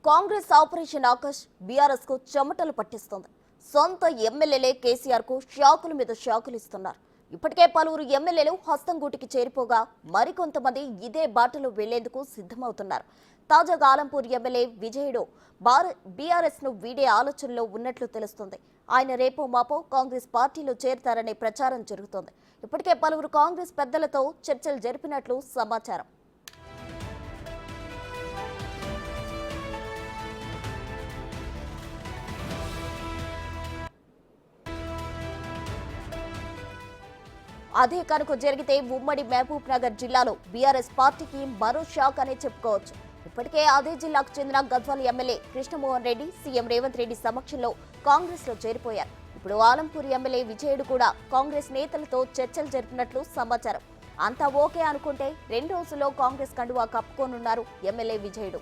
Congress operation Akash BRS కు చెమటలు పట్టిస్తోంది. సొంత ఎమ్మెల్యేలే కేసీఆర్ కు షాకుల మీద షాకులు ఇస్తున్నారు. ఇప్పటికే పలువురు ఎమ్మెల్యేలు హస్తంగూటికి చేరిపోగా మరికొంతమంది ఇదే బాటలో వెళ్లేందుకు సిద్ధమవుతున్నారు. తాజాగా ఆలంపూర్ ఎమ్మెల్యే విజయుడు బీఆర్ఎస్ ను వీడే ఆలోచనలో ఉన్నట్లు తెలుస్తోంది. ఆయన రేపో మాపో కాంగ్రెస్ పార్టీలో చేరతారనే ప్రచారం జరుగుతోంది. ఇప్పటికే పలువురు కాంగ్రెస్ పెద్దలతో చర్చలు జరిపినట్లు సమాచారం. అదే కనుక జరిగితే ఉమ్మడి మహబూబ్ నగర్ జిల్లాలో బీఆర్ఎస్ పార్టీకి మరో షాక్ అనే చెప్పుకోవచ్చు. ఇప్పటికే అదే జిల్లాకు చెందిన గద్వాల ఎమ్మెల్యే కృష్ణమోహన్ రెడ్డి సీఎం రేవంత్ రెడ్డి సమక్షంలో కాంగ్రెస్ లో చేరిపోయారు. ఇప్పుడు ఆలంపూర్ ఎమ్మెల్యే విజయుడు కూడా కాంగ్రెస్ నేతలతో చర్చలు జరిపినట్లు సమాచారం. అంతా ఓకే అనుకుంటే 2 రోజుల్లో కాంగ్రెస్ కండువా కప్పుకోనున్నారు ఎమ్మెల్యే విజయుడు.